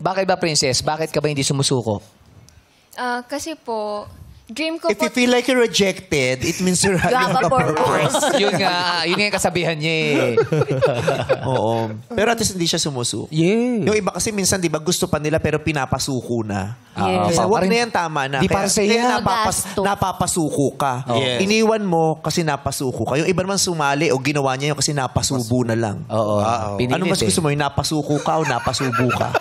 Bakit ba, Princess? Bakit ka ba hindi sumusuko? Kasi po, dream ko If you feel like you're rejected, it means you're having a purpose. Yun nga yung kasabihan niya eh. Oo. Pero at least hindi siya sumusuko. Yeah. Yung iba kasi minsan, di ba, gusto pa nila pero pinapasuko na. Yes. Kasi wag na yan, tama na. Di para sa'yo. Napapasuko ka. Yes. Iniwan mo kasi napasuko ka. Yung iba naman sumali o ginawa niya yun kasi napasubo na lang. Oo. Ano mas gusto mo? Yung napasuko ka o napasubo ka?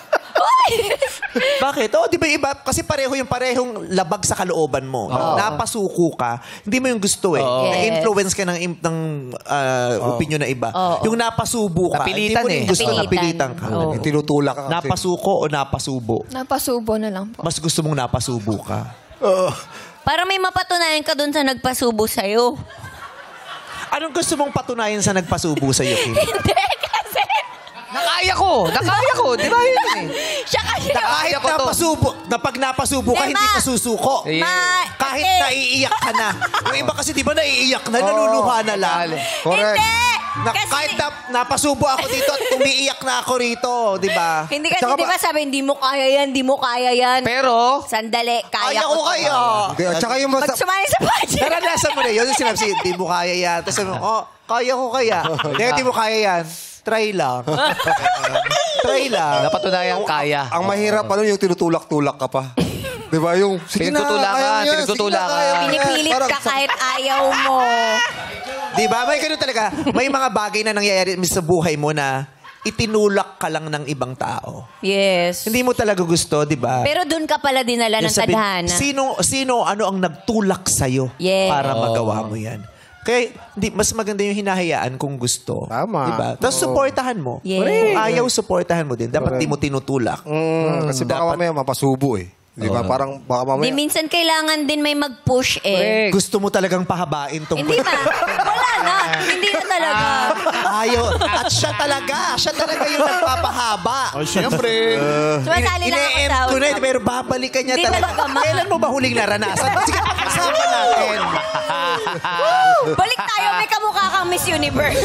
Bakit? Di ba iba? Kasi parehong labag sa kalooban mo. Napasuko ka, hindi mo yung gusto eh. Na-influence ka ng opinion na iba. Yung napasubo ka, napilitan hindi mo yung gusto, napilitan ka. Tinutulak ka kasi. Napasuko o napasubo? napasubo na lang po. Mas gusto mong napasubo ka. Para may mapatunayan ka dun sa nagpasubo sa'yo. Anong gusto mong patunayan sa nagpasubo sa'yo, Kim? Hindi, kasi... Nakaya ko. Di ba yun eh? Siya kasi... Kahit napasubo, pag napasubo ka, hindi ka susuko. Kahit naiiyak ka na. Yung iba kasi, di ba, naiiyak na, naluluha na lang. Correct. Kasi... Kahit napasubo ako dito at umiiyak na ako rito, di ba? Hindi kasi, di ba sabi, hindi mo kaya yan. Pero... Sandali, kaya ko kaya. At saka yung Pag sumali sa budget. Naranasan mo na yun, yung sinabi, hindi mo kaya yan. Tapos sabi mo, kaya ko kaya. Hindi mo kaya yan. Try lang. Try lang. Napatunayan kaya. Ang mahirap pa nun yung tinutulak-tulak ka pa. Di ba? Yung, sige na, pinagtutulakan. Pinipilit ka kahit ayaw mo. Di ba? May ganun talaga. May mga bagay na nangyayari sa buhay mo na itinulak ka lang ng ibang tao. Yes. Hindi mo talaga gusto, di ba? Pero dun ka pala dinala ng tadhana. Sino, ang nagtulak sa'yo para magawa mo yan? Kaya mas maganda yung hinahayaan kung gusto. Tama. Diba? Tapos supportahan mo. Yes. Kung ayaw, supportahan mo din. Dapat di mo tinutulak. Kasi baka mamaya mapasubo eh. Di ba? Parang baka mamaya... Di minsan kailangan din may mag-push eh. Gusto mo talagang pahabain tong... Hindi na. Wala na. Hindi na talaga. Ayaw. At siya talaga yung nagpapahaba. Siyempre. Sumasali lang ako Ine-end sa... ko na, pero babalikan niya Hindi talaga. talaga, ma. Kailan mo ba huling naranasan? Sige, pag-usapan natin. Balik tayo, may kamukha kang Miss Universe.